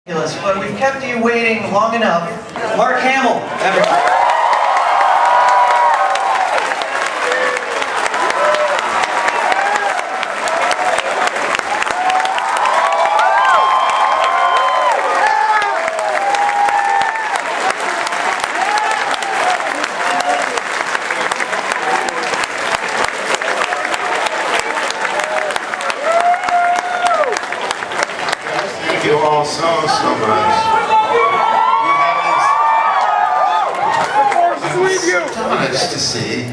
But we've kept you waiting long enough. Mark Hamill, everybody. Thank you all so much. I was astonished to see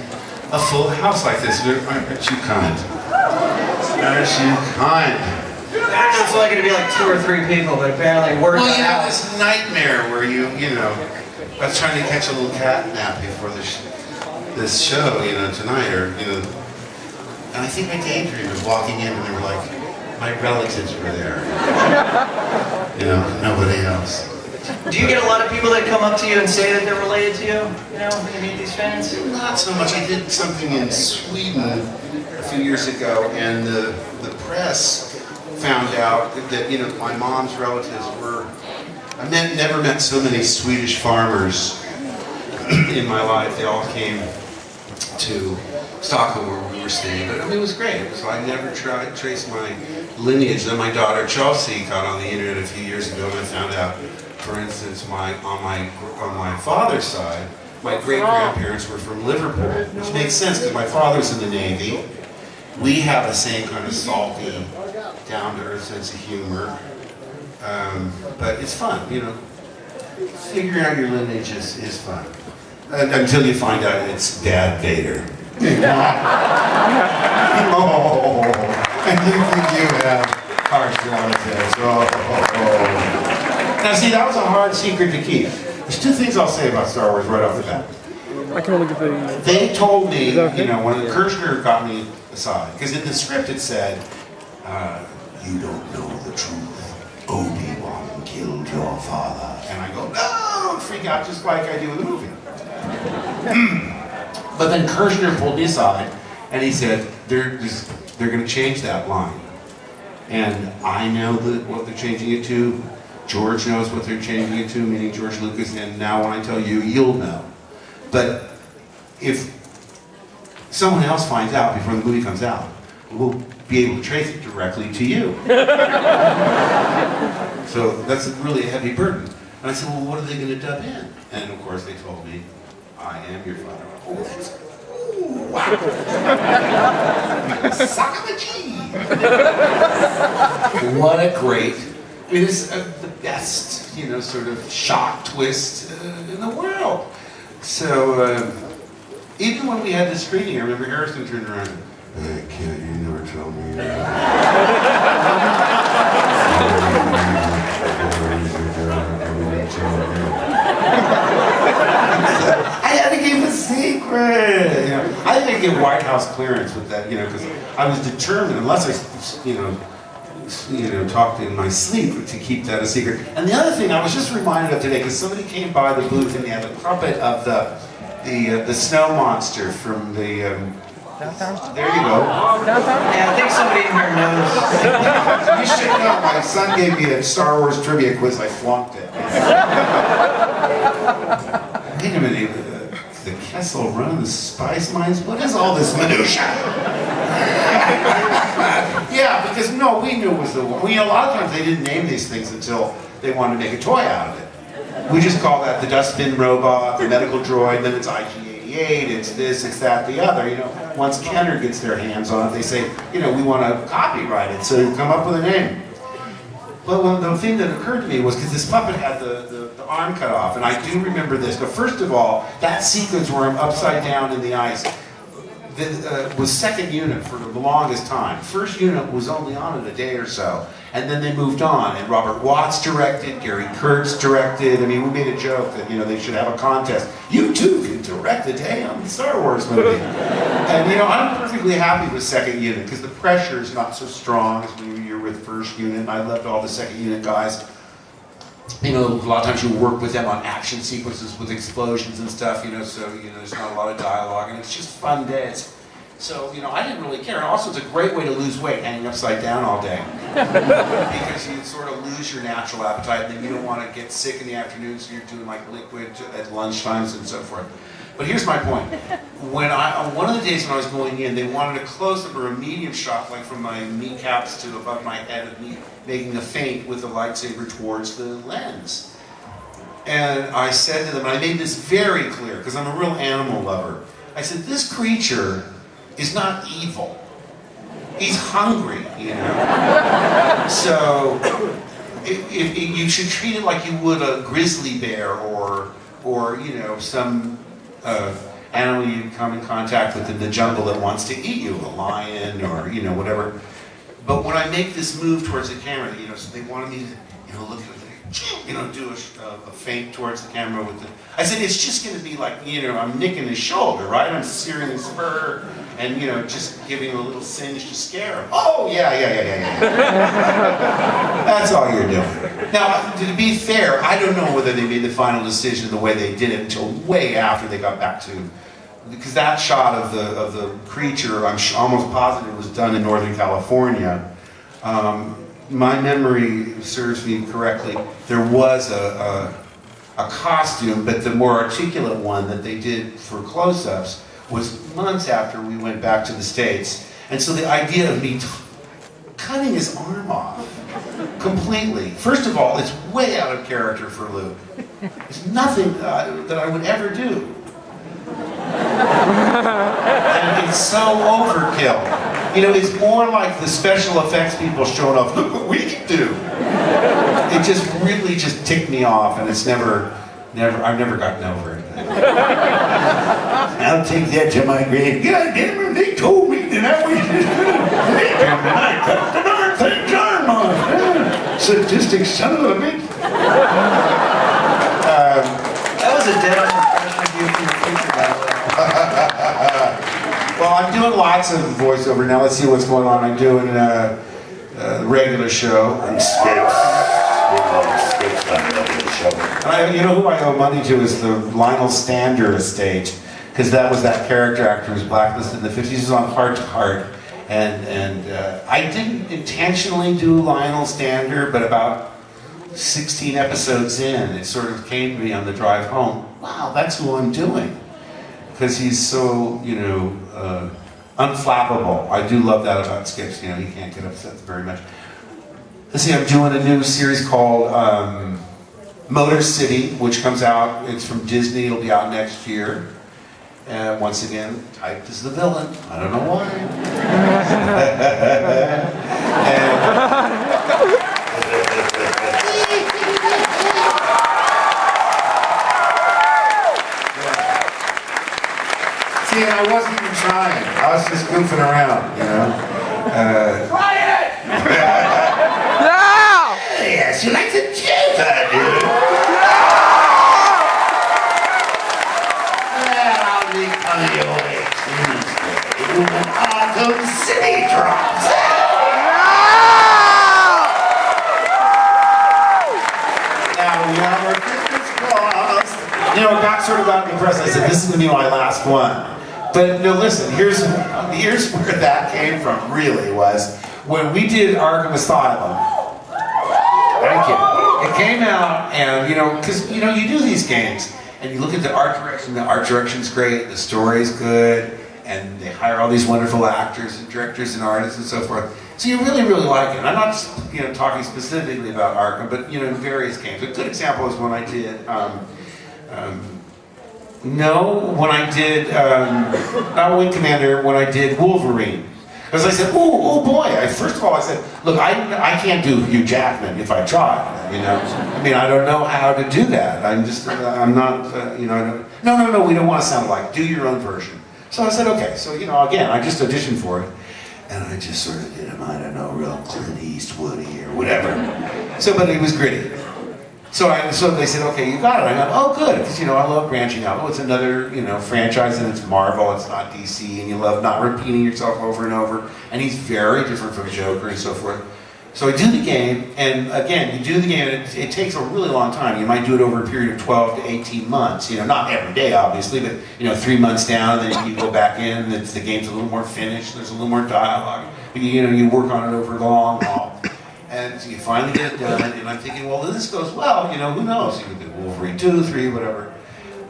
a full house like this. Aren't you kind? Aren't you kind? I was like it to be like 2 or 3 people, but apparently we're Well, you know, this nightmare where you know, I was trying to catch a little cat nap before this show, tonight, and I think my daydream was walking in and they were like, my relatives were there. Nobody else. Do you get a lot of people that come up to you and say that they're related to you? When you meet these fans? Not so much. I did something in Sweden a few years ago, and the press found out that my mom's relatives were. I never met so many Swedish farmers in my life. They all came to Stockholm where we were staying, but it was great. I never traced my lineage. Then my daughter Chelsea got on the internet a few years ago, and I found out, for instance, on my father's side, my great-grandparents were from Liverpool, which makes sense because my father's in the Navy. We have the same kind of salty, down-to-earth sense of humor, but it's fun, Figuring out your lineage is fun. Until you find out it's Dad Vader. Oh, and you think you have harsh relatives. Now see, that was a hard secret to keep. There's 2 things I'll say about Star Wars right off the bat. I can only get the... They told me, when Kirshner got me aside, because in the script it said, you don't know the truth. Obi-Wan killed your father. And I go, no, don't freak out just like I do in the movie. But then Kirshner pulled me aside and he said, they're going to change that line. And I know what they're changing it to. George knows what they're changing it to, meaning George Lucas, and now when I tell you, you'll know. But if someone else finds out before the movie comes out, we'll be able to trace it directly to you. So that's really a heavy burden. And I said, well, what are they going to dub in? And of course they told me, I am your father. Oh, that's wow. Suck the cheese. What a great, it's the best, sort of shock twist in the world. So, even when we had the screening, I remember Harrison turned around and, hey, kid, you never told me I had to keep a secret. I didn't get White House clearance with that, because I was determined, unless I, talked in my sleep, to keep that a secret. And the other thing I was just reminded of today, because somebody came by the booth and they had a puppet of the snow monster from the. Downtown? There you go. Downtown? Yeah, I think somebody in here knows. You should know. My son gave me a Star Wars trivia quiz. I flunked it. Wait a minute. The Kessel Run, the spice mines. What is all this minutia? Yeah, because we knew it was the one. A lot of times they didn't name these things until they wanted to make a toy out of it. We just call that the dustbin robot, the medical droid, then it's IG-88, it's this, it's that, the other. Once Kenner gets their hands on it, they say, we want to copyright it, so come up with a name. But the thing that occurred to me was, because this puppet had the arm cut off, and I do remember this, but first of all, that sequence where I'm upside down in the ice, was second unit for the longest time. First unit was only on it a day or so, and then they moved on, and Robert Watts directed, Gary Kurtz directed. I mean, we made a joke that, they should have a contest. You too can direct a day on the Star Wars movie. And, I'm perfectly happy with second unit, because the pressure is not so strong as when you're with first unit, and I loved all the second unit guys. A lot of times you work with them on action sequences with explosions and stuff, so, there's not a lot of dialogue, and it's just fun days. So, I didn't really care. Also, it's a great way to lose weight, hanging upside down all day. because you sort of lose your natural appetite, and then you don't want to get sick in the afternoon, so you're doing like liquid at lunchtimes and so forth. But here's my point. When on one of the days when I was going in, they wanted a close-up or a medium shot, like from my kneecaps to above my head of me making a feint with the lightsaber towards the lens. And I said to them, and I made this very clear, because I'm a real animal lover, I said, this creature is not evil. He's hungry, you know? So, you should treat it like you would a grizzly bear or you know, some animal you come in contact with in the jungle that wants to eat you, a lion or, you know, whatever. But when I make this move towards the camera, you know, so they wanted me to, you know, look at it, you know, do a feint towards the camera with the, I said, it's just going to be like, you know, I'm nicking his shoulder, right? I'm searing his fur and, you know, just giving him a little singe to scare him. Oh, yeah. That's all you're doing. Now, to be fair, I don't know whether they made the final decision the way they did it until way after they got back to, because that shot of the creature, I'm almost positive was done in Northern California. My memory serves me correctly. There was a costume, but the more articulate one that they did for close-ups was months after we went back to the States. And so the idea of me cutting his arm off completely, first of all, it's way out of character for Luke. It's nothing that I would ever do. And it's so overkill. You know, it's more like the special effects people showing off, look what we can do. It just really just ticked me off, and it's I've never gotten over it. I'll take that to my grave. God damn it, they told me that I was just gonna make him, and I cut the darn thing's arm off. Sadistic son of a bitch. That was a dead-on impression of you from the future, by the way. Well, I'm doing lots of voiceover now. Let's see what's going on. I'm doing a regular show. I'm you know who I owe money to is the Lionel Stander estate, because that was that character actor who was blacklisted in the 50s. He was on Heart to Heart, and I didn't intentionally do Lionel Stander, but about 16 episodes in, it sort of came to me on the drive home. Wow, that's who I'm doing. Because he's so, you know, unflappable. I do love that about Skips. You know, he can't get upset very much. Let's see, I'm doing a new series called Motor City, which comes out. It's from Disney. It'll be out next year. Once again, typed as the villain. I don't know why. See, and I wasn't even trying. I was just goofing around, you know. Quiet! No! Yes, you like the jizz, dude. Well, I'll be coming your way Tuesday when Arkham City drops. Now we have our Christmas crossed. You know, it got sort of out in the press. I said, this is going to be my last one. But no, listen, here's where that came from, really, was when we did Arkham Asylum. Thank you. It came out, and, you know, because, you know, you do these games, and you look at the art direction's great, the story's good, and they hire all these wonderful actors and directors and artists and so forth. So you really, really like it. And I'm not, you know, talking specifically about Arkham, but, you know, in various games. A good example is when I did, Wing Commander, when I did Wolverine. Because I said, oh boy, first of all I said, look, I can't do Hugh Jackman if I tried, you know. I mean, I don't know how to do that. I'm not, you know, no, we don't want to sound like, do your own version. So I said, okay, so, you know, again, I just auditioned for it. And I just sort of did him, I don't know, real Clint Eastwoody or whatever. So, but it was gritty. So they said, okay, you got it. I go, oh, good, because, you know, I love branching out. Oh, it's another, you know, franchise, and it's Marvel, it's not DC, and you love not repeating yourself over and over. And he's very different from Joker and so forth. So I do the game, and again, you do the game, and it takes a really long time. You might do it over a period of 12 to 18 months. You know, not every day, obviously, but, you know, 3 months down, and then you go back in, and the game's a little more finished, there's a little more dialogue. You know, you work on it over the long haul. And you finally get it done, and I'm thinking, well, this goes well, you know, who knows? You can do Wolverine 2, 3, whatever.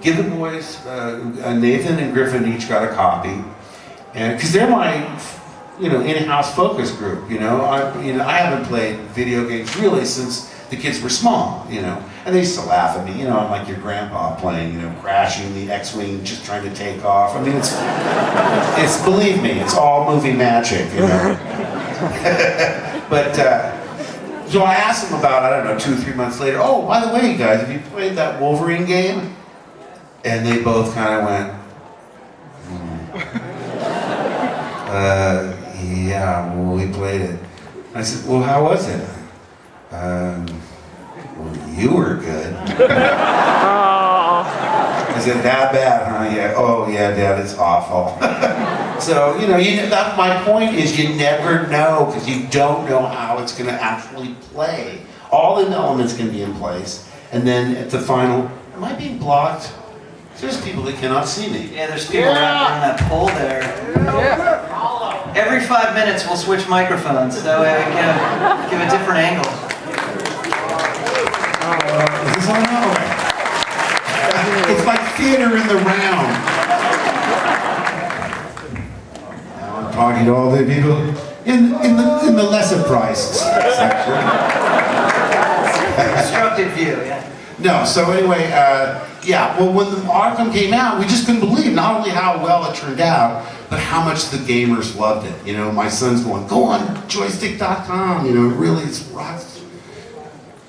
Give the boys, Nathan and Griffin each got a copy, and because they're my, you know, in-house focus group. You know, I haven't played video games really since the kids were small. You know, and they used to laugh at me. You know, I'm like your grandpa playing, you know, crashing the X-wing, just trying to take off. I mean, it's believe me, it's all movie magic. You know, but. So I asked them about, I don't know, 2 or 3 months later, oh, by the way, guys, have you played that Wolverine game? And they both kind of went, yeah, well, we played it. I said, well, how was it? Well, you were good. I said, that bad, huh? Yeah. Oh, yeah, Dad, it's awful. So, you know, my point is you never know, because you don't know how it's going to actually play. All the elements can be in place, and then at the final, am I being blocked? There's people that cannot see me. Yeah, there's people around that pole there. Yeah. Every 5 minutes we'll switch microphones, so we can give a different angle. Is this on? All right. It's like theater in the round. Now I'm talking to all the people in the lesser priced section. Constructive view, yeah. No, so anyway, yeah, well, when the Arkham came out, we just couldn't believe not only how well it turned out, but how much the gamers loved it. You know, my son's going, go on joystick.com, you know, really, it's rocks.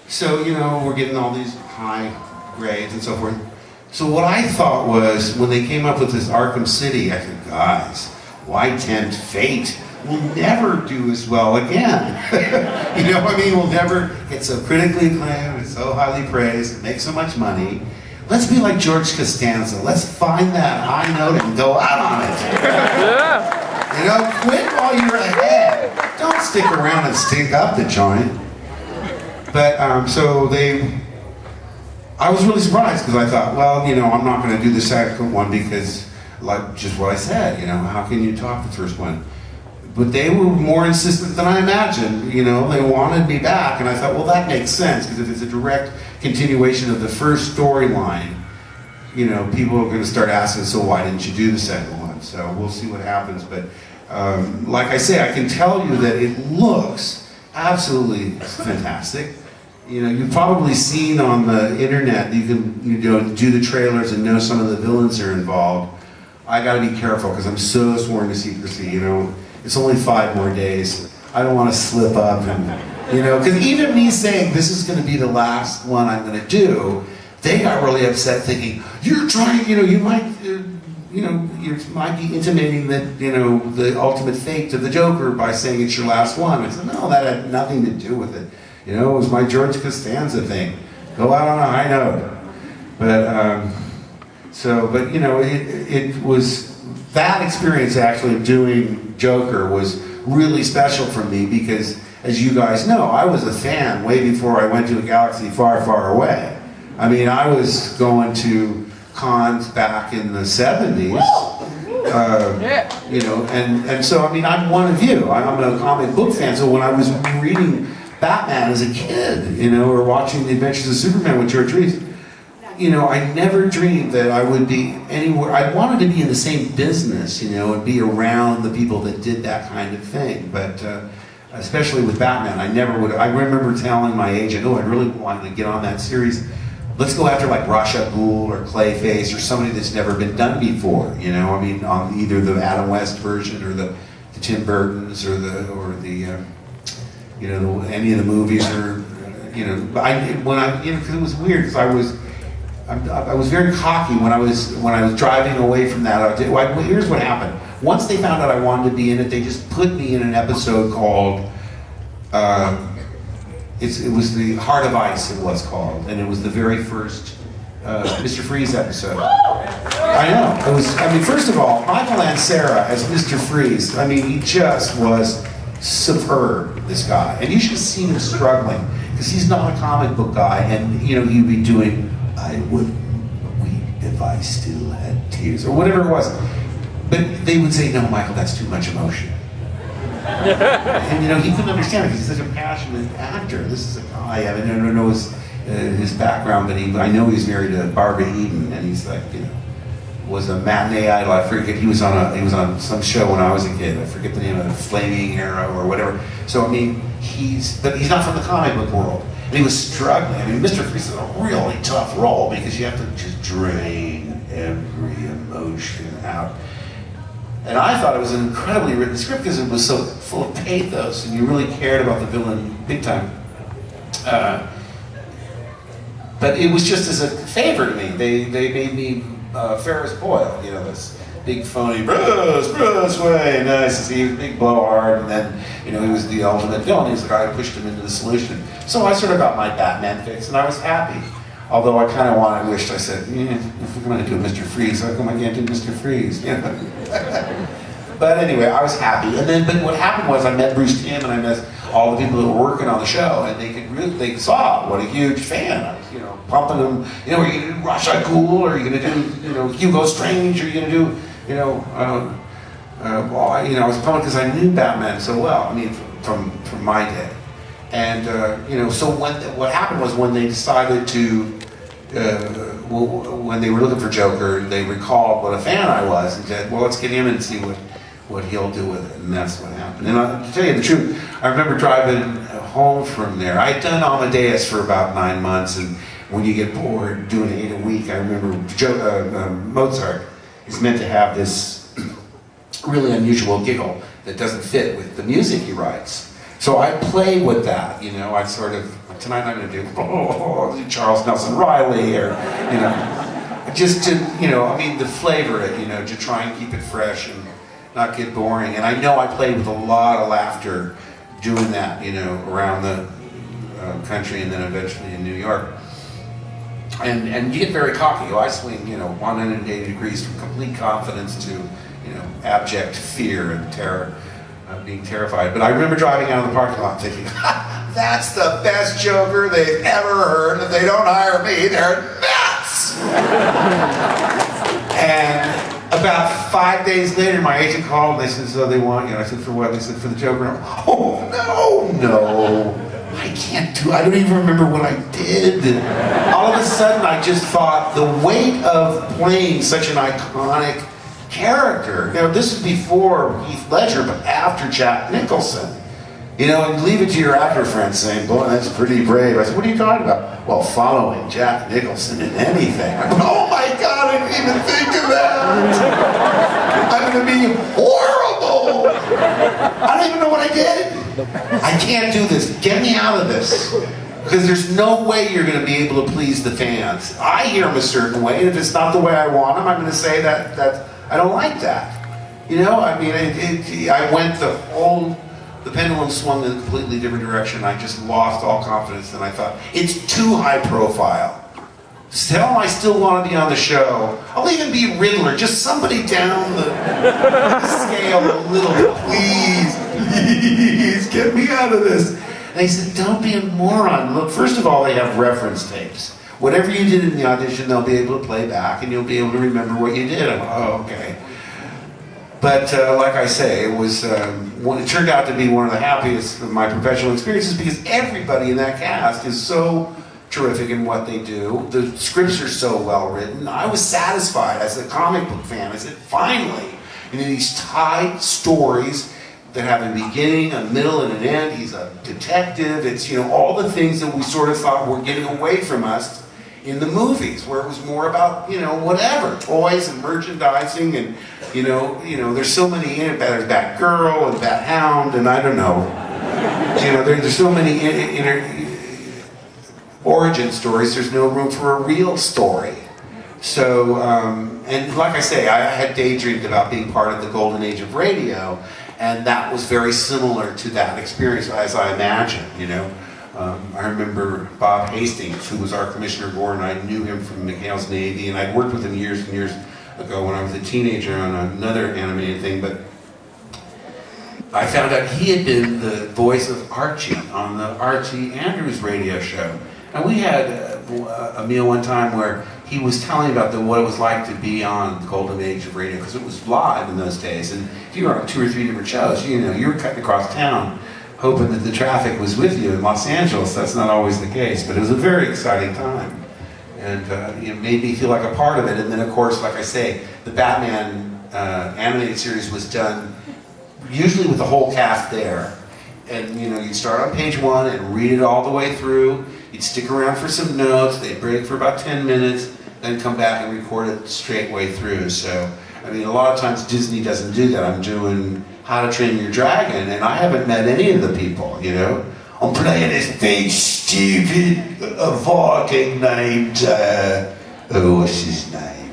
So, you know, we're getting all these high grades and so forth. So what I thought was, when they came up with this Arkham City, I said, guys, why tempt fate? We'll never do as well again. You know, I mean, we'll never get so critically acclaimed and so highly praised and make so much money. Let's be like George Costanza. Let's find that high note and go out on it. Yeah. You know, quit while you're ahead. Don't stick around and stink up the joint. But I was really surprised because I thought, well, you know, I'm not going to do the second one because, like just what I said, you know, how can you top the first one? But they were more insistent than I imagined. You know, they wanted me back, and I thought, well, that makes sense, because if it's a direct continuation of the first storyline, you know, people are going to start asking, so why didn't you do the second one? So we'll see what happens. But like I say, I can tell you that it looks absolutely fantastic. You know, you've probably seen on the internet, you can, you know, do the trailers and know some of the villains are involved. I got to be careful because I'm so sworn to secrecy, you know. It's only 5 more days. I don't want to slip up and, you know, because even me saying this is going to be the last one I'm going to do, they got really upset thinking, you're trying, you know, you might, you know, you might be intimating that, you know, the ultimate fate of the Joker by saying it's your last one. I said, no, that had nothing to do with it. You know, it was my George Costanza thing. Go out on a high note. But, but you know, it was, that experience actually of doing Joker was really special for me because, as you guys know, I was a fan way before I went to a galaxy far, far away. I mean, I was going to cons back in the 70s, you know, and so, I mean, I'm one of you. I'm a comic book fan, so when I was reading Batman as a kid, you know, or watching The Adventures of Superman with George Reeves, you know, I never dreamed that I would be anywhere. I wanted to be in the same business, you know, and be around the people that did that kind of thing. But especially with Batman, I never would. I remember telling my agent, oh, I really wanted to get on that series. Let's go after like Ra's al Ghul or Clayface or somebody that's never been done before, you know. I mean, on either the Adam West version or the Tim Burton's or the you know, any of the movies or you know. You know, because it was weird because I was very cocky when I was driving away from that. Here's what happened. Once they found out I wanted to be in it, they just put me in an episode called, it was the Heart of Ice, it was called, and it was the very first Mr. Freeze episode. I know. It was. I mean, first of all, Michael Ansara as Mr. Freeze. I mean, he just was superb. This guy, and you should have seen him struggling because he's not a comic book guy, and you know he'd be doing. I would weep if I still had tears, or whatever it was. But they would say, no, Michael, that's too much emotion. And you know, he couldn't understand it because he's such a passionate actor. This is a guy, I mean, I don't know his background, but I know he's married to Barbara Eden, and he's like, you know, was a matinee idol. I forget, he was on some show when I was a kid. I forget the name of it, Flaming Arrow or whatever. So I mean, but he's not from the comic book world. And he was struggling. I mean, Mr. Freeze is a really tough role because you have to just drain every emotion out. And I thought it was an incredibly written script because it was so full of pathos and you really cared about the villain big time. But it was just as a favor to me. They made me Ferris Boyle, you know, this big phony Bruce Wayne, nice to see you, big blowhard, and then, you know, he was the ultimate villain. He was the guy who pushed him into the solution. So I sort of got my Batman fix, and I was happy. Although I kind of wished I said, if we're going to do Mr. Freeze, how come I can't do Mr. Freeze? You know? But anyway, I was happy. And then, but what happened was I met Bruce Timm and I met all the people that were working on the show, and they saw what a huge fan I was, you know, pumping them. You know, are you going to do Ra's al Ghul, or are you going to do, you know, Hugo Strange, or are you going to do, you know, well, you know, I was pumped because I knew Batman so well. I mean, from my day. And you know, so what happened was when they decided to, when they were looking for Joker, they recalled what a fan I was and said, well, let's get him and see what he'll do with it. And that's what happened. And to tell you the truth, I remember driving home from there. I'd done Amadeus for about 9 months, and when you get bored doing 8 a week, I remember Mozart is meant to have this really unusual giggle that doesn't fit with the music he writes. So I play with that, you know, I sort of, tonight I'm going to do Charles Nelson Riley, or, you know, just to, you know, I mean, to flavor it, you know, to try and keep it fresh and not get boring. And I know I played with a lot of laughter doing that, you know, around the country and then eventually in New York. And you get very cocky. I swing, you know, 180 degrees from complete confidence to, you know, abject fear and terror. Being terrified. But I remember driving out of the parking lot thinking, that's the best Joker they've ever heard. If they don't hire me, they're nuts! And about 5 days later, my agent called and they said, so they want you. I said, for what? They said, for the Joker. And I'm, oh, no. I can't do, I don't even remember what I did. And all of a sudden, I just thought the weight of playing such an iconic character. You know, this is before Heath Ledger, but after Jack Nicholson. You know, and leave it to your actor friends saying, boy, that's pretty brave. I said, what are you talking about? Well, following Jack Nicholson in anything. I go, oh my God, I didn't even think of that. I'm going to be horrible. I don't even know what I did. I can't do this. Get me out of this. Because there's no way you're going to be able to please the fans. I hear them a certain way, and if it's not the way I want them, I'm going to say that I don't like that. You know, I mean, I went the pendulum swung in a completely different direction. I just lost all confidence, and I thought, it's too high profile. Tell them I still want to be on the show. I'll even be Riddler, just somebody down the scale a little bit. Please, get me out of this. And they said, don't be a moron. Look, first of all, they have reference tapes. Whatever you did in the audition, they'll be able to play back, and you'll be able to remember what you did. I'm like, oh, okay. But like I say, it turned out to be one of the happiest of my professional experiences because everybody in that cast is so terrific in what they do. The scripts are so well written. I was satisfied as a comic book fan. I said, finally, you know, these tied stories that have a beginning, a middle, and an end. He's a detective. It's, you know, all the things that we sort of thought were getting away from us in the movies, where it was more about, you know, whatever, toys and merchandising, and you know, there's so many in it. There's Batgirl and Bat-Hound, and I don't know, you know, there's so many origin stories. There's no room for a real story. So, and like I say, I had daydreamed about being part of the golden age of radio, and that was very similar to that experience as I imagined, you know. I remember Bob Hastings, who was our Commissioner Gordon. I knew him from McHale's Navy, and I'd worked with him years and years ago when I was a teenager on another animated thing, but I found out he had been the voice of Archie on the Archie Andrews radio show. And we had a meal one time where he was telling about what it was like to be on the golden age of radio, because it was live in those days. And if you were on 2 or 3 different shows, you know, you were cutting across town, hoping that the traffic was with you. In Los Angeles, that's not always the case, but it was a very exciting time. And it made me feel like a part of it. And then, of course, like I say, the Batman animated series was done usually with the whole cast there. And you know, you'd start on page 1 and read it all the way through. You'd stick around for some notes. They'd break for about 10 minutes, then come back and record it straight way through. So, I mean, a lot of times Disney doesn't do that. I'm doing How to Train Your Dragon, and I haven't met any of the people, you know. I'm playing this big, stupid Viking named, what's his name?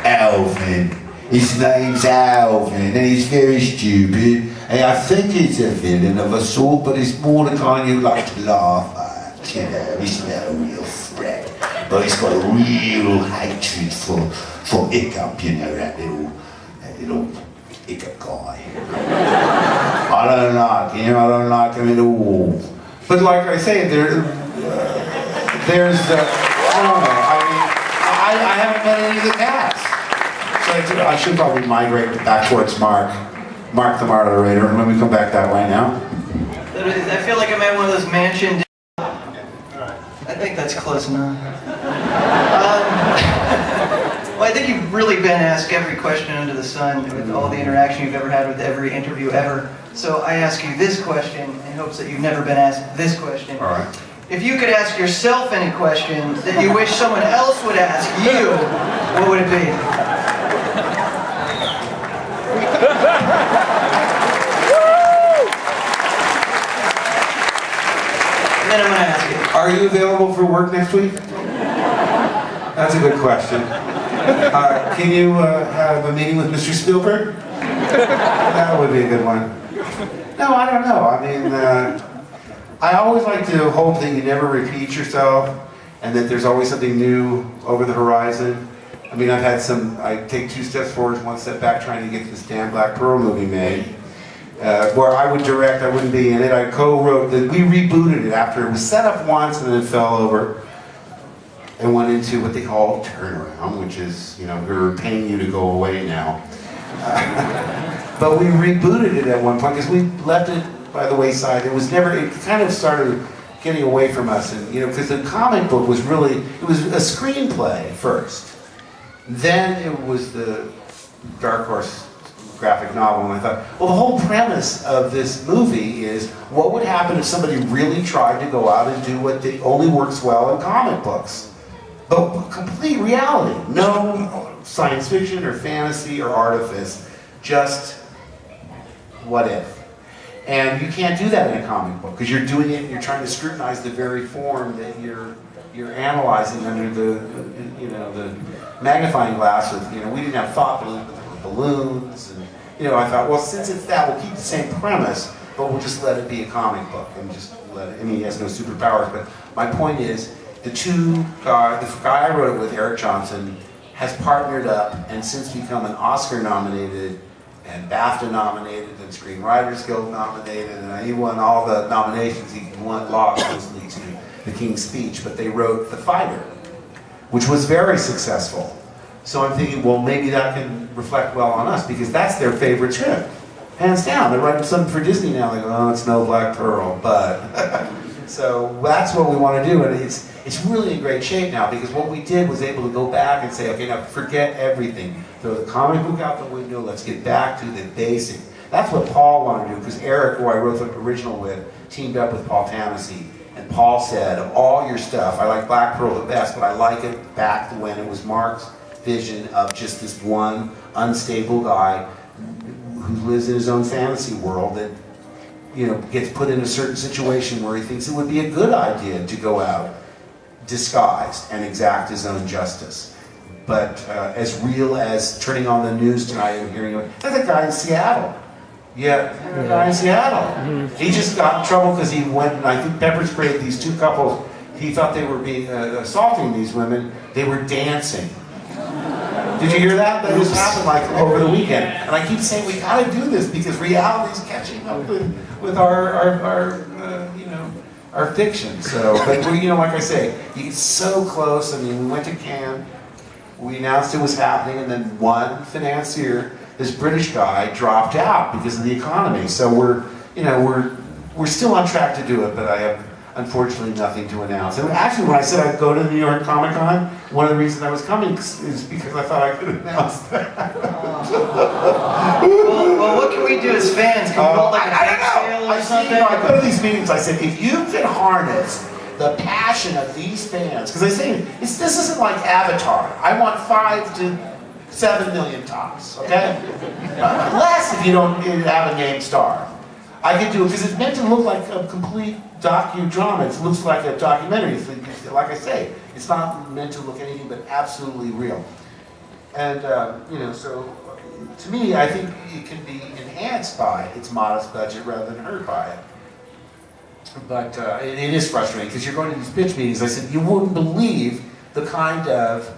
Alvin. His name's Alvin, and he's very stupid. And I think he's a villain of a sort, but it's more the kind you like to laugh at, you know. He's not a real threat, but he's got a real hatred for Hiccup, you know, that little Hiccup guy. I don't like him, I don't like him at all. But like I say, there's, I don't know, I mean, I haven't met any of the cast. So I should probably migrate back towards Mark the moderator, and let me come back that way now. I feel like I'm at one of those mansion. I think that's close enough. Well, I think you've really been asked every question under the sun with all the interaction you've ever had with every interview ever. So I ask you this question in hopes that you've never been asked this question. All right. If you could ask yourself any question that you wish someone else would ask you, what would it be? And then I'm going to ask you. Are you available for work next week? That's a good question. Can you have a meeting with Mr. Spielberg? That would be a good one. No, I don't know. I mean, I always like to hope that you never repeat yourself and that there's always something new over the horizon. I mean, I take 2 steps forward, 1 step back trying to get this damn Black Pearl movie made. Where I would direct, I wouldn't be in it. I co-wrote it. We rebooted it after it was set up once and then it fell over and went into what they call turnaround, which is, you know, we're paying you to go away now. But we rebooted it at one point because we left it by the wayside. It kind of started getting away from us, and you know, because the comic book was really, it was a screenplay first. Then it was the Dark Horse graphic novel, and I thought, well, the whole premise of this movie is what would happen if somebody really tried to go out and do what only works well in comic books. But complete reality. No science fiction or fantasy or artifice, just what if. And you can't do that in a comic book because you're doing it, you're trying to scrutinize the very form that you're analyzing under the magnifying glass with, you know, we didn't have thought balloons, but there were balloons, and you know, I thought, well, since it's that, we'll keep the same premise, but we'll just let it be a comic book and just let it, I mean, he has no superpowers, but my point is, the guy I wrote it with, Eric Johnson, has partnered up and since become an Oscar nominated and BAFTA nominated and Screenwriters Guild nominated, and he won all the nominations. He lost mostly to The King's Speech, but they wrote The Fighter, which was very successful. So I'm thinking, well, maybe that can reflect well on us because that's their favorite script, hands down. They're writing something for Disney now. They go, oh, it's no Black Pearl, but so that's what we want to do, and it's really in great shape now because what we did was able to go back and say, okay, now forget everything. Throw the comic book out the window, let's get back to the basic. That's what Paul wanted to do because Eric, who I wrote the original with, teamed up with Paul Tamassi. And Paul said, of all your stuff, I like Black Pearl the best, but I like it back when it was Mark's vision of just this one unstable guy who lives in his own fantasy world that, you know, gets put in a certain situation where he thinks it would be a good idea to go out disguised and exact his own justice. But as real as turning on the news tonight and hearing, there's a guy in Seattle. Yeah, there's a guy in Seattle. He just got in trouble because he went and I think pepper sprayed these 2 couples. He thought they were being assaulting these women. They were dancing. Did you hear that? That just happened like over the weekend. And I keep saying we got to do this because reality's catching up with our are fiction. So, but you know, like I say, you get so close. I mean, we went to Cannes, we announced it was happening, and then one financier, this British guy, dropped out because of the economy. So we're still on track to do it, but I have unfortunately nothing to announce. And actually, when I said I'd go to the New York Comic Con, one of the reasons I was coming is because I thought I could announce that. Well, what can we do as fans? Can we hold like a bake sale or something? I go to these meetings, I said, if you can harness the passion of these fans, because I say, this isn't like Avatar. I want 5 to 7 million tops, okay? Less if you don't have a named star. I can do it because it's meant to look like a complete docudrama. It looks like a documentary. Like I say, it's not meant to look anything but absolutely real. And, so to me, I think it can be enhanced by its modest budget rather than hurt by it. But it is frustrating because you're going to these pitch meetings. I said, you wouldn't believe the kind of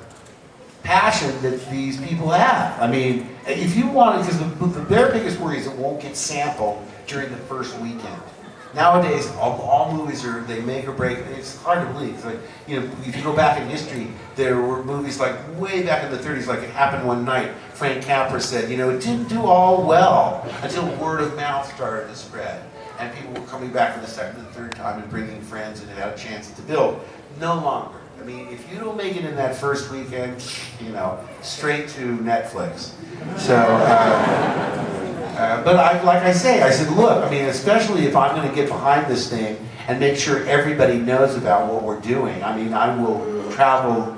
passion that these people have. I mean, if you want it, because their biggest worry is it won't get sampled during the first weekend. Nowadays, all movies they make or break. It's hard to believe. It's like, if you go back in history, there were movies like way back in the 30s, like It Happened One Night. Frank Capra said, it didn't do all well until word of mouth started to spread. And people were coming back for the second and third time and bringing friends and it had a chance to build. No longer. I mean, if you don't make it in that first weekend, straight to Netflix. So, but like I said, look, I mean, especially if I'm going to get behind this thing and make sure everybody knows about what we're doing. I mean, I will travel,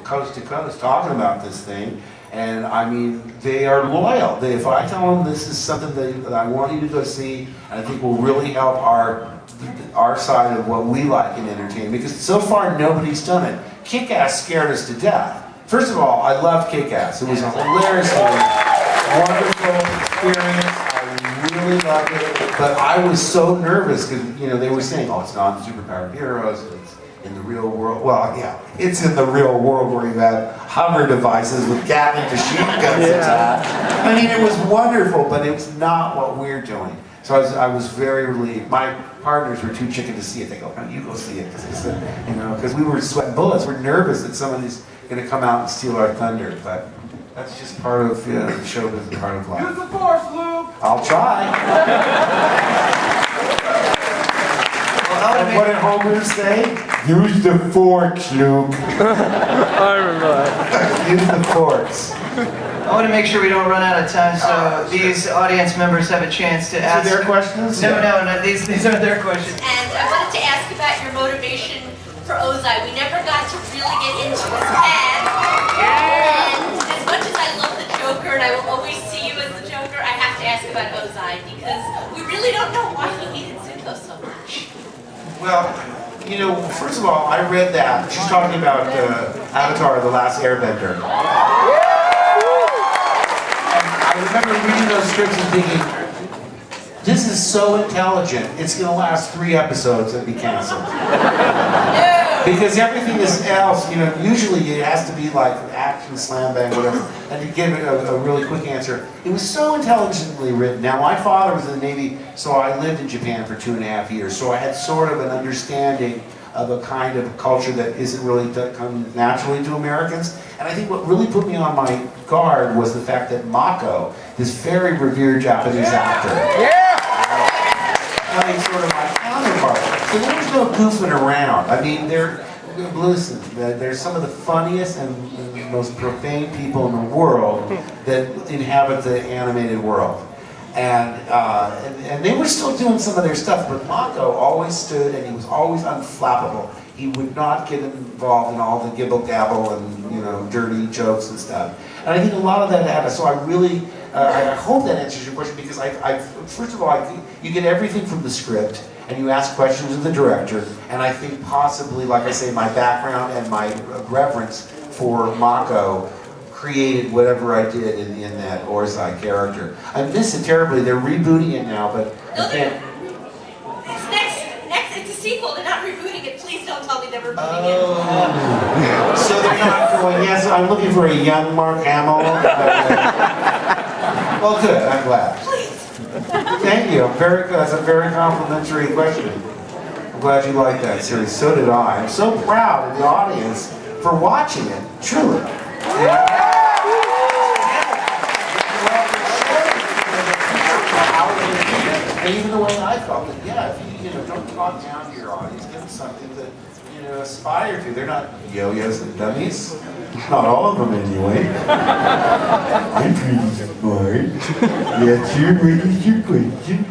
coast to coast talking about this thing. And I mean, they are loyal. If I tell them this is something that I want you to go see, and I think will really help our side of what we like in entertainment, because so far nobody's done it. Kick-Ass scared us to death. First of all, I loved Kick-Ass. It was a hilariously wonderful experience. I really loved it, but I was so nervous because they were saying, "Oh, it's not the superpowered heroes. It's in the real world." Well, yeah, it's in the real world where you had hover devices with Gatling machine guns attached. I mean, it was wonderful, but it was not what we're doing. So I was very relieved. My partners were too chicken to see it. They go, "No, you go see it," because we were sweating bullets. We're nervous that somebody's going to come out and steal our thunder, but that's just part of the showbiz and part of life. Use the force, Luke! I'll try. What did Homer say? Use the forks, Luke. I remember that. Use the forks. I want to make sure we don't run out of time, so these audience members have a chance to ask. Are their questions? No, these are their questions. And I wanted to ask about your motivation for Ozai. We never got to really get into his head. And as much as I love the Joker, and I will always see you as the Joker, I have to ask about Ozai because we really don't know why he hated Zuko so much. Well, first of all, I read that. She's talking about Avatar, The Last Airbender. I remember reading those scripts and thinking, this is so intelligent, it's going to last 3 episodes and be canceled. Because everything else, usually it has to be like action, slam, bang, whatever, and to give it a really quick answer. It was so intelligently written. Now, my father was in the Navy, so I lived in Japan for 2.5 years, so I had sort of an understanding of a kind of culture that isn't really come naturally to Americans. And I think what really put me on my guard was the fact that Mako, this very revered Japanese actor, playing sort of my counterpart. So there was no goofing around. I mean, listen, there's some of the funniest and most profane people in the world that inhabit the animated world. And they were still doing some of their stuff, but Mako always stood and he was always unflappable. He would not get involved in all the gibble gabble and dirty jokes and stuff. And I think a lot of that happened. So I really, I hope that answers your question because first of all, you get everything from the script and you ask questions of the director. And I think possibly, like I say, my background and my reverence for Mako created whatever I did in that Ozai character. I miss it terribly. They're rebooting it now, but I can't. It's a sequel. They're not rebooting it. Please don't tell me they're rebooting it. So they're not going, yes, I'm looking for a young Mark Hamill. Well, good. I'm glad. Please. Thank you. That's a very complimentary question. I'm glad you liked that series. So did I. I'm so proud of the audience for watching it, truly. And even the way I felt that, yeah, if you don't talk down to your audience, give them something to, aspire to. They're not yo-yos and dummies. Not all of them, anyway. I'm pretty smart. Yes, sir. What is your question?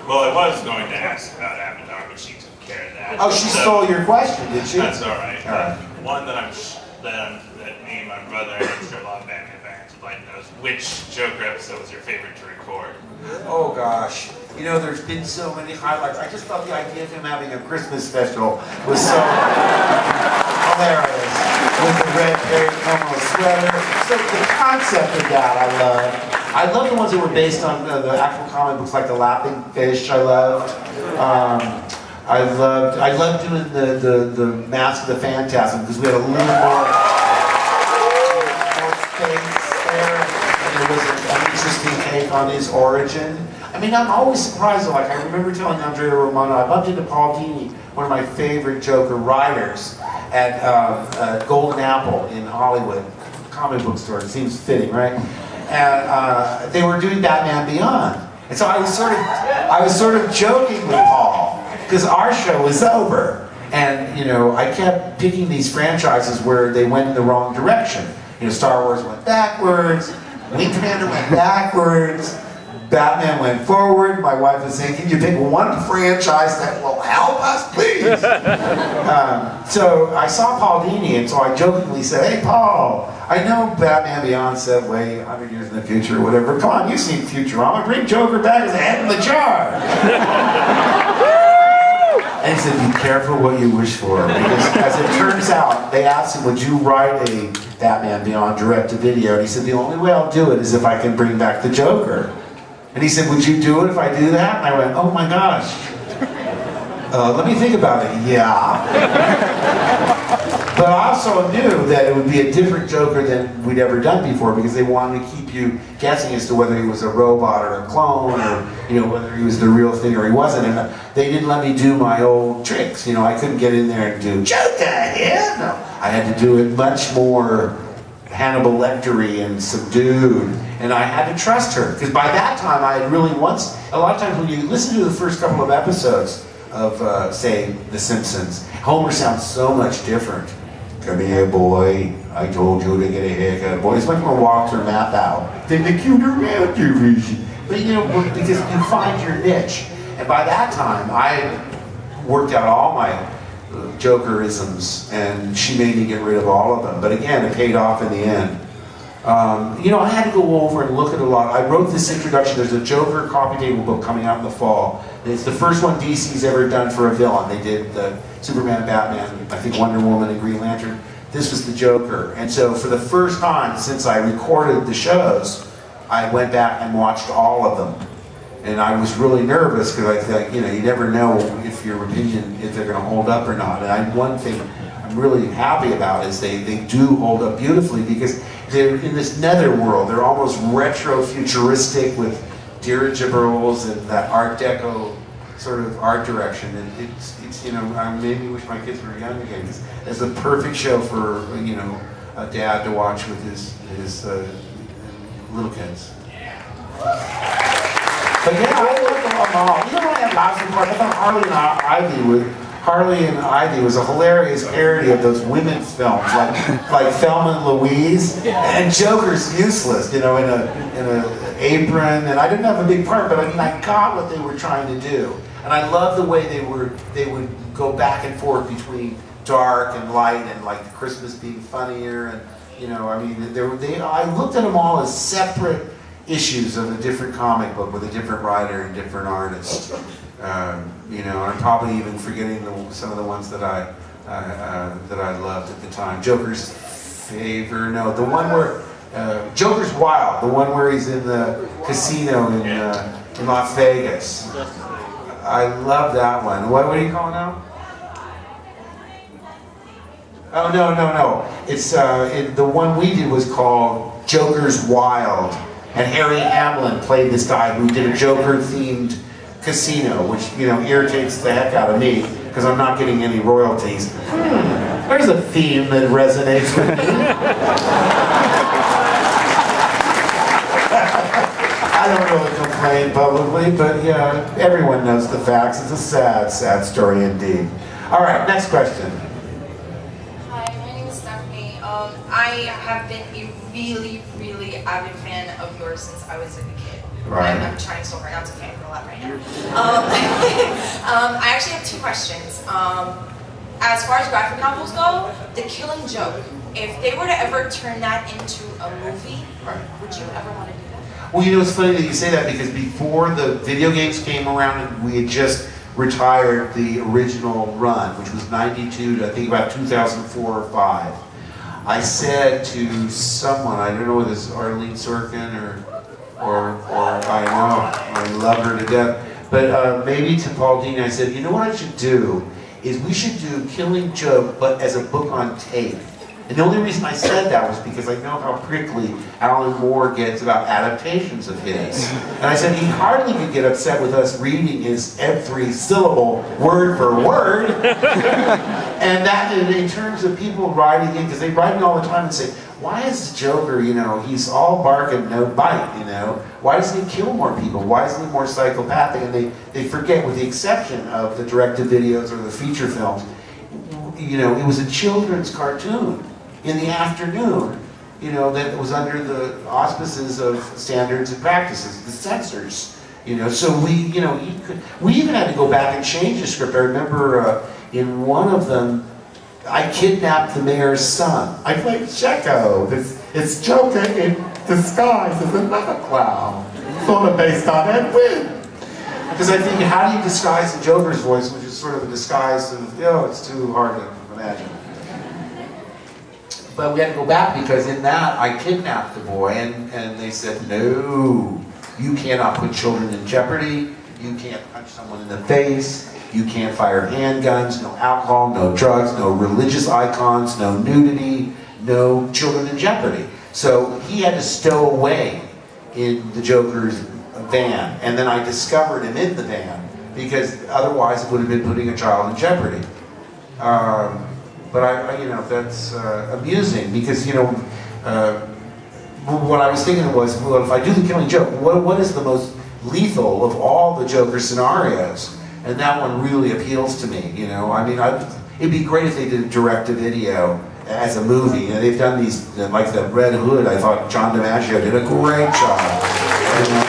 Well, I was going to ask about Avatar, but she took care of that. Oh, she stole your question, did she? That's all right. All right. One that me and my brother, and I'm sure a lot of Batman fans would like to know is which Joker episode was your favorite to record? Oh gosh, there's been so many highlights. I just thought the idea of him having a Christmas special was so hilarious. With the red Harry Como sweater. So the concept of that I love. I love the ones that were based on the actual comic books, like the Laughing Fish. I loved. I loved doing the Mask of the Phantasm because we had a little more space there, and there was an interesting take on his origin. I mean, I'm always surprised. Like, I remember telling Andrea Romano, I bumped into Paul Dini, one of my favorite Joker writers, at Golden Apple in Hollywood, comic book store. It seems fitting, right? And they were doing Batman Beyond, and so I was sort of joking with Paul because our show was over, and I kept picking these franchises where they went in the wrong direction. Star Wars went backwards, Wing Commander went backwards, Batman went forward. My wife was saying, can you pick one franchise that will help us, please? So I saw Paul Dini, and so I jokingly said, hey, Paul, I know Batman Beyond said way 100 years in the future or whatever. Come on, you've seen Futurama. Bring Joker back as the head of the charge. And he said, be careful what you wish for. Because as it turns out, they asked him, would you write a Batman Beyond direct-to-video? And he said, the only way I'll do it is if I can bring back the Joker. And he said, would you do it if I do that? And I went, oh my gosh. Let me think about it. Yeah. But I also knew that it would be a different Joker than we'd ever done before because they wanted to keep you guessing as to whether he was a robot or a clone or, whether he was the real thing or he wasn't. And they didn't let me do my old tricks. I couldn't get in there and do Joker here. No. I had to do it much more Hannibal Lecter-y and subdued. And I had to trust her, because by that time I had really a lot of times when you listen to the first couple of episodes of, say, The Simpsons, Homer sounds so much different. Come here, boy, I told you to get a haircut. Boy, it's much more Walter Matthau than the cuter character vision. But because you find your niche. And by that time, I had worked out all my Jokerisms, and she made me get rid of all of them. But again, it paid off in the end. I had to go over and look at a lot. I wrote this introduction. There's a Joker coffee table book coming out in the fall. It's the first one DC's ever done for a villain. They did the Superman, Batman, I think Wonder Woman, and Green Lantern. This was the Joker. And so for the first time since I recorded the shows, I went back and watched all of them. And I was really nervous because I thought, you never know if your opinion, if they're going to hold up or not. And one thing I'm really happy about is they do hold up beautifully because they're in this nether world. They're almost retro-futuristic with dirigibles and that Art Deco sort of art direction. And it's I maybe wish my kids were young again. It's the perfect show for, a dad to watch with his little kids. But yeah, I love them all. I have lots of parts. I thought Harley and Ivy was a hilarious parody of those women's films, like Thelma and Louise. And Joker's useless, in an apron. And I didn't have a big part, but I got what they were trying to do. And I love the way they would go back and forth between dark and light, and like Christmas being funnier. And I looked at them all as separate issues of a different comic book with a different writer and different artist. I'm probably even forgetting some of the ones that I loved at the time. Joker's Favor, no, the one where Joker's Wild, the one where he's in the casino in Las Vegas. I love that one. What do you call it now? Oh no! It's the one we did was called Joker's Wild. And Harry Hamlin played this guy who did a Joker-themed casino, which, you know, irritates the heck out of me because I'm not getting any royalties. There's a theme that resonates with me. I don't really complain publicly, but yeah, everyone knows the facts. It's a sad, sad story indeed. All right, next question. Hi, my name is Stephanie. I have been a really, really avid fan of yours since I was a kid. Right. I'm trying so hard not to fangirl out right now. I actually have two questions. As far as graphic novels go, The Killing Joke, if they were to ever turn that into a movie, Right. would you ever want to do that? Well, you know, it's funny that you say that because before the video games came around, we had just retired the original run, which was 92 to I think about 2004 or 5. I said to someone, I don't know whether it's Arlene Sorkin or I know, I love her to death, but maybe to Paul Dini, I said, you know what I should do is we should do Killing Joke, but as a book on tape. And the only reason I said that was because I know how prickly Alan Moore gets about adaptations of his. And I said he hardly could get upset with us reading his every syllable, word for word. And that in terms of people writing in, because they write me all the time and say, why is the Joker, you know, he's all bark and no bite, you know? Why doesn't he kill more people? Why isn't he more psychopathic? And they forget, with the exception of the directed videos or the feature films, you know, it was a children's cartoon in the afternoon, you know, that was under the auspices of standards and practices, the censors, you know. So we, you know, we even had to go back and change the script. I remember in one of them, I kidnapped the mayor's son. I played Checo. It's Joker in disguise as another clown, sort of based on Ed Wynn. Because I think, how do you disguise the Joker's voice, which is sort of a disguise of, you know, it's too hard to imagine. But we had to go back because in that I kidnapped the boy, and they said, no, you cannot put children in jeopardy, you can't punch someone in the face, you can't fire handguns, no alcohol, no drugs, no religious icons, no nudity, no children in jeopardy. So he had to stow away in the Joker's van, and then I discovered him in the van because otherwise it would have been putting a child in jeopardy. But I you know, that's amusing because, you know, what I was thinking was, well, if I do the Killing Joke, what is the most lethal of all the Joker scenarios? And that one really appeals to me, you know. I mean, it'd be great if they did direct-to-video as a movie. You know, they've done these, like the Red Hood. I thought John DiMaggio did a great job. You know?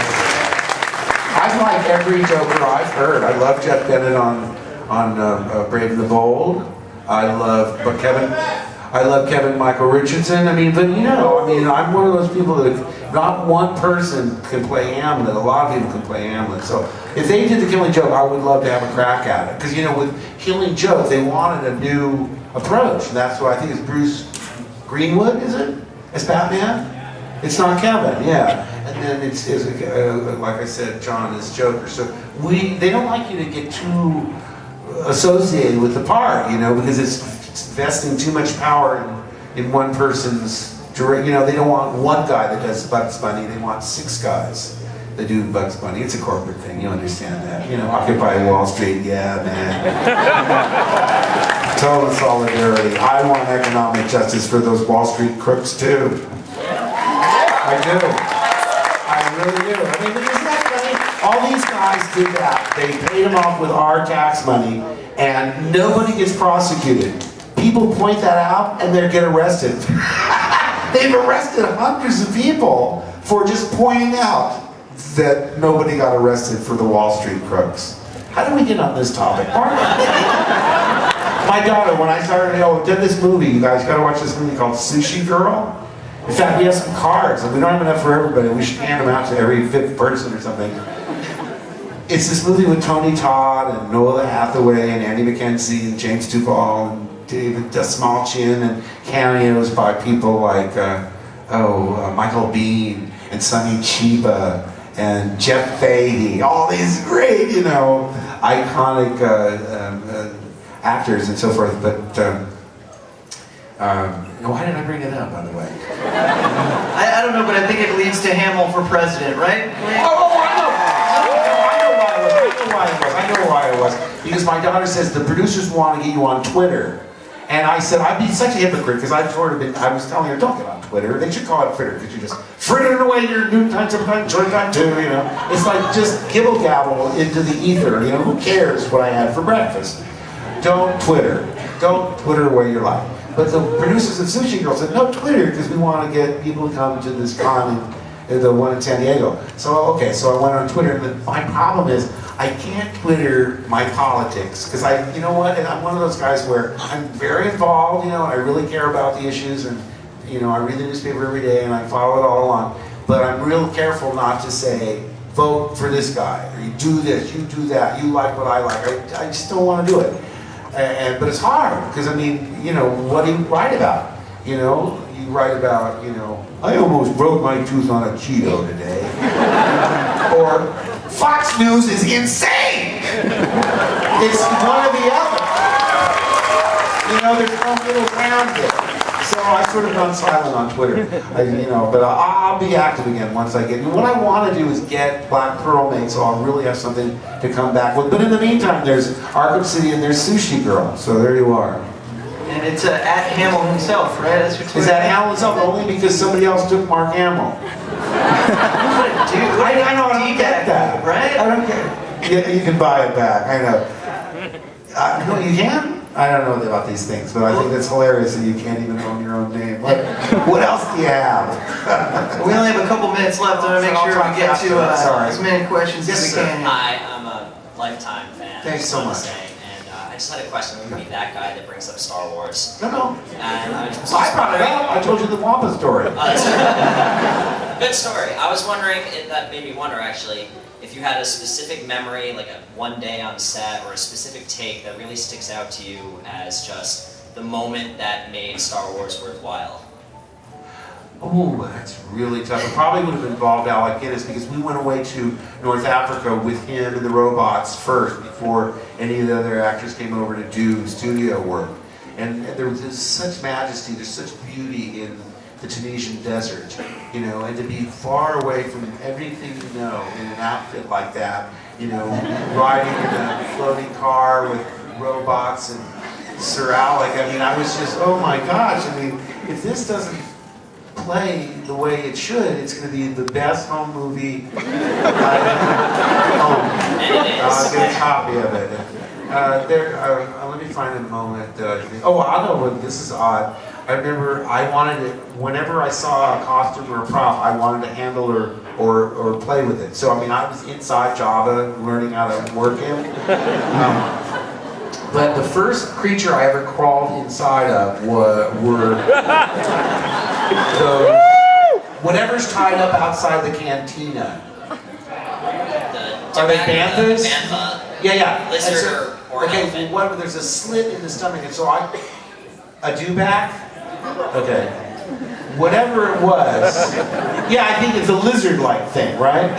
I like every Joker I've heard. I love Jeff Bennett on Brave and the Bold. I love Kevin Michael Richardson. I mean, but you know, I mean, I'm one of those people that not one person can play Hamlet. A lot of people can play Hamlet. So if they did the Killing Joke, I would love to have a crack at it. Because, you know, with Killing Joke, they wanted a new approach. And that's what I think is Bruce Greenwood, is it? As Batman? It's not Kevin, yeah. And then it's like I said, John is Joker. So they don't like you to get too associated with the part, you know, because it's vesting too much power in one person's direct, you know. They don't want one guy that does Bugs Bunny, they want 6 guys that do Bugs Bunny. It's a corporate thing, you understand that. You know, Occupy Wall Street, yeah, man. Total solidarity. I want economic justice for those Wall Street crooks too. I do. I really do. I mean, but isn't that funny? All these guys did that. They paid them off with our tax money, and nobody gets prosecuted. People point that out, and they get arrested. They've arrested hundreds of people for just pointing out that nobody got arrested for the Wall Street crooks. How did we get on this topic? My daughter, when I started, did this movie, you guys gotta watch this movie called Sushi Girl. In fact, we have some cards, and we don't have enough for everybody. We should hand them out to every 5th person or something. It's this movie with Tony Todd and Noah Hathaway and Andy McKenzie and James Duval and David Smallchin, and cameos by people like Michael Biehn and Sonny Chiba and Jeff Fahey. All these great, you know, iconic actors and so forth. But why did I bring it up, by the way? I don't know, but I think it leads to Hamill for president, right? Oh, I know why. I know why it was. I know why it was. Because my daughter says the producers want to get you on Twitter. And I said, I'd be such a hypocrite because I've sort of been, I was telling her, don't get on Twitter. They should call it Twitter because you just frittering away your noontime, sometime, short time too, you know. It's like just gibble gabble into the ether, you know, who cares what I had for breakfast? Don't Twitter. Don't Twitter away your life. But the producers of Sushi Girl said, no Twitter because we want to get people to come to this con in the one in San Diego. So, okay, so I went on Twitter and my problem is, I can't Twitter my politics because you know what? And I'm one of those guys where I'm very involved, you know, and I really care about the issues, and you know, I read the newspaper every day and I follow it all along. But I'm real careful not to say, vote for this guy, or you do this, you do that, you like what I like. I just don't want to do it. But it's hard because I mean, you know, what do you write about? You know, you write about, you know, I almost broke my tooth on a Cheeto today, or Fox News is insane. It's one or the other. You know, there's no middle ground there. So I sort of gone silent on Twitter. You know, but I'll be active again once I get. What I want to do is get Black Pearl made, so I'll really have something to come back with. But in the meantime, there's Arkham City and there's Sushi Girl. So there you are. And it's at Hamill himself, right? That's your Twitter. Is that Hamill himself only because somebody else took Mark Hamill? Dude, I know, I don't get that. Right? I don't get it. You can buy it back, I know. No, you can? I don't know about these things, but I think it's hilarious that you can't even own your own name. What else do you have? We only have a couple minutes left. I want to make sure we get to as many questions as we can. Hi, I'm a lifetime fan. Thanks so much. I just had a question. I'm going to be that guy that brings up Star Wars. No. And I brought it up. I told you the Wampa story. Good story. I was wondering, that made me wonder actually, if you had a specific memory, like a one day on set, or a specific take that really sticks out to you as just the moment that made Star Wars worthwhile. Oh, that's really tough. It probably would have involved Alec Guinness because we went away to North Africa with him and the robots first before any of the other actors came over to do studio work. And there's such majesty, there's such beauty in the Tunisian desert, you know, and to be far away from everything you know in an outfit like that, you know, riding in a floating car with robots and Sir Alec, I mean, I was just, oh my gosh, I mean, if this doesn't play the way it should, it's going to be the best home movie I've ever owned. I'll get a copy of it. Let me find a moment. I know what, this is odd. I remember I wanted it, whenever I saw a costume or a prop, I wanted to handle or play with it. So, I mean, I was inside Java learning how to work him. But the first creature I ever crawled inside of were whatever's tied up outside the cantina. Are they banthas? Bantha. Yeah. Lizard or okay, there's a slit in the stomach, and so a dewback? Okay. Whatever it was. Yeah, I think it's a lizard-like thing, right?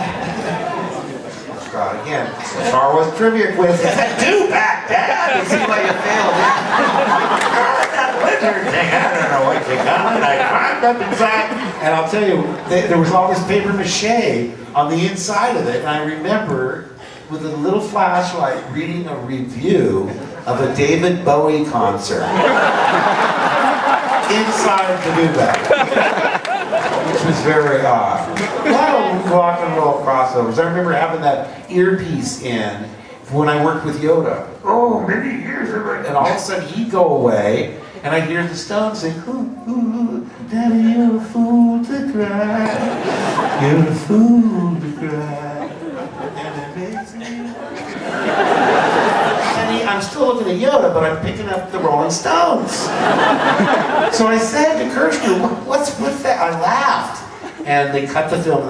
God, again, Star Wars trivia quiz. It's a dewback, Dad! You see why you failed, That lizard thing, I don't know what you got. I climbed up inside, and I'll tell you, there was all this paper mache on the inside of it, and I remember with a little flashlight reading a review of a David Bowie concert inside the dewback, which was very odd. A lot of rock and roll crossovers. I remember having that earpiece in when I worked with Yoda. Oh, many years ago. And all of a sudden he'd go away, and I'd hear the Stones sing, ooh, Daddy, you're a fool to cry. You're a fool to cry. And it makes me... I'm still looking at Yoda, but I'm picking up the Rolling Stones. So I said to Kirshner, what's with that? I laughed. And they cut the film.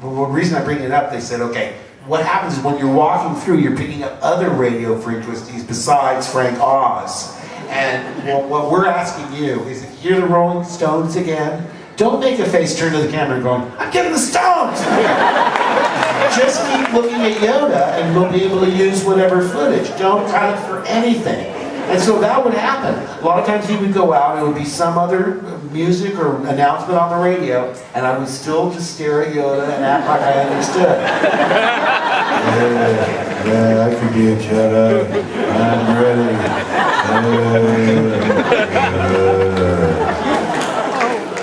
The reason I bring it up, they said, okay, what happens is when you're walking through, you're picking up other radio frequencies besides Frank Oz. And what we're asking you is, if you hear the Rolling Stones again, don't make a face turn to the camera and going, I'm getting the Stones! Just keep looking at Yoda and we'll be able to use whatever footage. Don't cut it for anything. And so that would happen. A lot of times he would go out and it would be some other music or announcement on the radio, and I would still just stare at Yoda and act like I understood. Yeah, I can be a Jedi. I'm ready.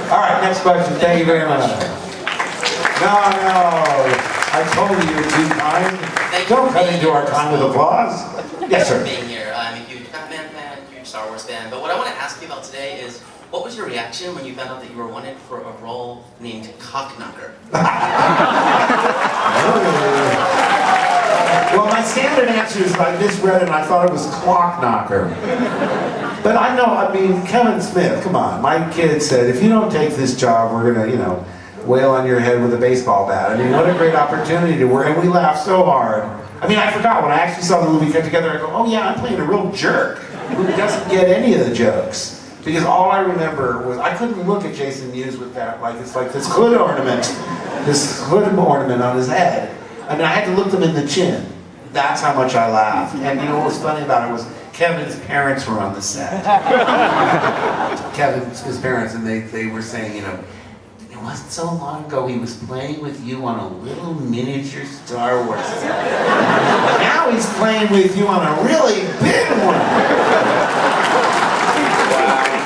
All right, next question. Thank you very much. No. I told you you're too kind. Don't cut into our time with applause. Yes, sir. Being here, I'm a huge Batman fan, huge Star Wars fan. But what I want to ask you about today is, what was your reaction when you found out that you were wanted for a role named Cockknocker? Well, my standard answer is I misread it and I thought it was Clock Knocker. But I mean, Kevin Smith, come on. My kid said, if you don't take this job, we're going to, wail on your head with a baseball bat. I mean, what a great opportunity to work. And we laughed so hard. I mean, I forgot when I actually saw the movie come together, I go, oh yeah, I'm playing a real jerk who doesn't get any of the jokes. Because all I remember was, I couldn't look at Jason Mewes with that, it's like this hood ornament on his head. I mean, I had to look them in the chin. That's how much I laughed. And what was funny about it was Kevin's parents were on the set. His parents, and they were saying, it wasn't so long ago he was playing with you on a little miniature Star Wars set. Now he's playing with you on a really big one.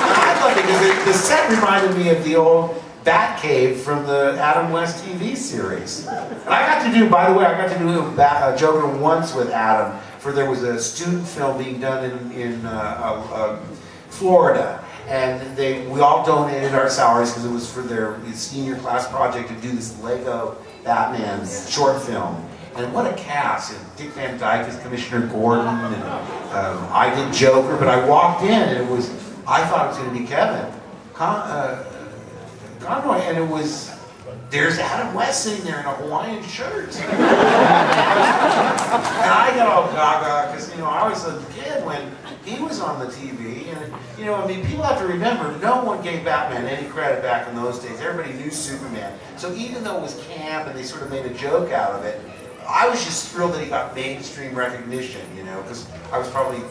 I loved it because the set reminded me of the old Batcave from the Adam West TV series. And I got to do, by the way, a Joker once with Adam, for there was a student film being done in Florida. And we all donated our salaries because it was for their senior class project to do this Lego Batman short film. And what a cast. Dick Van Dyke as Commissioner Gordon, and I did Joker, but I walked in and I thought it was going to be Kevin Conroy, and there's Adam West sitting there in a Hawaiian shirt. And I got all gaga, because, I was a kid when he was on the TV, and, people have to remember, no one gave Batman any credit back in those days. Everybody knew Superman. So even though it was camp and they sort of made a joke out of it, I was just thrilled that he got mainstream recognition, because I was probably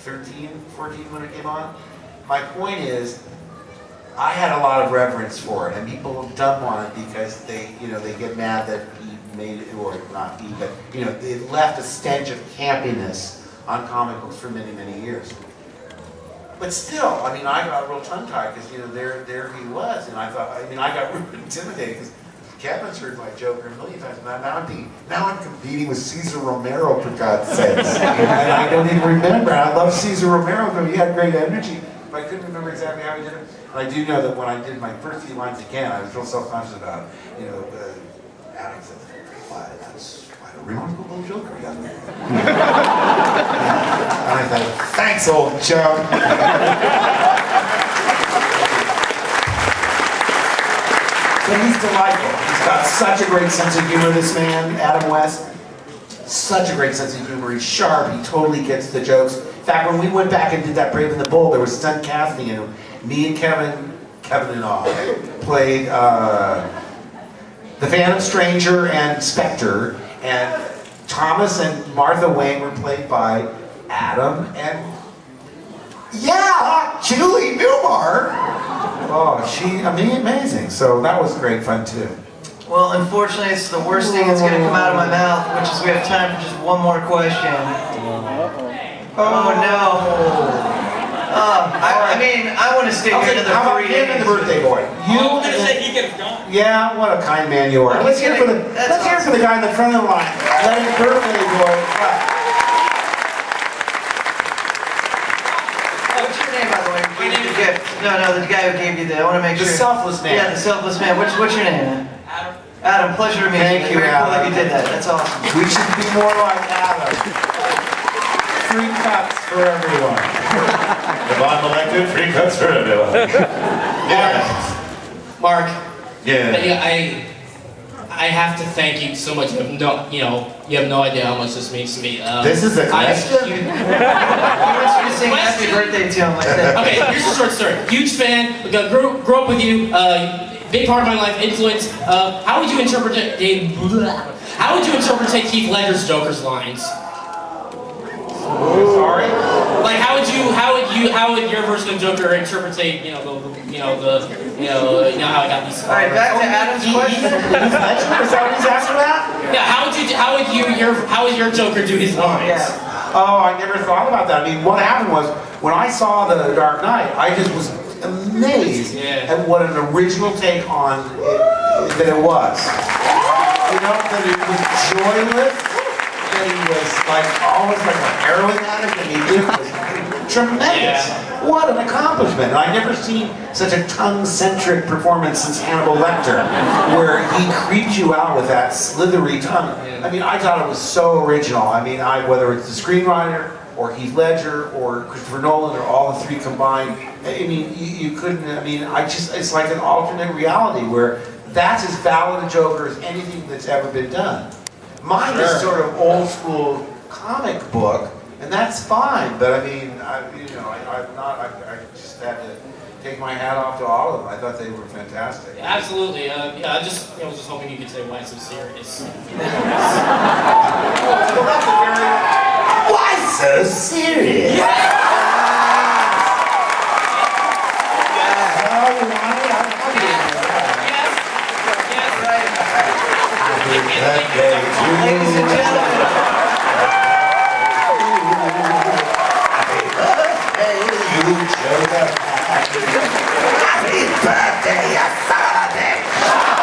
13, 14 when it came on. My point is, I had a lot of reverence for it, and people dump on it because they get mad that he made it, or not he, but, it left a stench of campiness on comic books for many, many years. But still, I got real tongue-tied because, there he was, and I got really intimidated because Kevin's heard my Joker a million times. Now I'm competing with Cesar Romero, for God's sakes. And I don't even remember. I love Cesar Romero because he had great energy, but I couldn't remember exactly how he did it. And I do know that when I did my first few lines again, I was real self-conscious about it. Adam said, "Why, that's quite a remarkable Joker you got there." And I thought, thanks, old chum. But he's delightful. He's got such a great sense of humor, this man, Adam West. Such a great sense of humor. He's sharp. He totally gets the jokes. In fact, when we went back and did that Brave and the Bold, there was stunt casting, and me and Kevin and I, played the Phantom Stranger and Spectre, and Thomas and Martha Wayne were played by Adam and, Julie Newmar. Oh, amazing. So that was great fun too. Well, unfortunately, it's the worst thing that's going to come out of my mouth, which is we have time for just one more question. Oh no. I want to stay here another 3 days. The birthday boy. You were going to say he gets gone. Yeah, what a kind man you are. Let's hear it for the guy in the front of the line. Let him birthday boy. What's your name, by the way? My name is Gift. No, the guy who gave you I want to make sure. The selfless man. Yeah, the selfless man. What's your name, man? Adam, pleasure to meet you. Thank you, Adam. That you did that. That's awesome. We should be more like Adam. Free cuts for everyone. If I'm elected, free cuts for everyone. Yeah. Mark. Yeah. I have to thank you so much. You have no idea how much this means to me. This is a question? He wants you to sing happy birthday to him like that. Okay, here's a short story. Huge fan. Grew up with you. Big part of my life. Influence. How would you interpret Heath Ledger's Joker's lines? Sorry? Like, how would you would your version of Joker interpretate, how I got these scars? All right, back to Adam's question. Is that what he's asking about? Yeah, how would your Joker do his lines? Yeah. Oh, I never thought about that. I mean, what happened was, when I saw The Dark Knight, I just was amazed at what an original take on it that it was. You know, that it was joyless, that he was like always like a heroin addict, and he just was tremendous. What an accomplishment. I've never seen such a tongue-centric performance since Hannibal Lecter, where he creeped you out with that slithery tongue. I mean, I thought it was so original. I mean, whether it's the screenwriter, or Heath Ledger, or Christopher Nolan, or all the three combined, I mean, you couldn't, I mean, it's like an alternate reality where that's as valid a Joker as anything that's ever been done. Mine is sort of old school comic book, and that's fine, but I mean, I just had to take my hat off to all of them. I thought they were fantastic. Yeah, absolutely. I was just hoping you could say why it's so serious. Why so serious? Ladies and gentlemen. Happy birthday, you son of a bitch!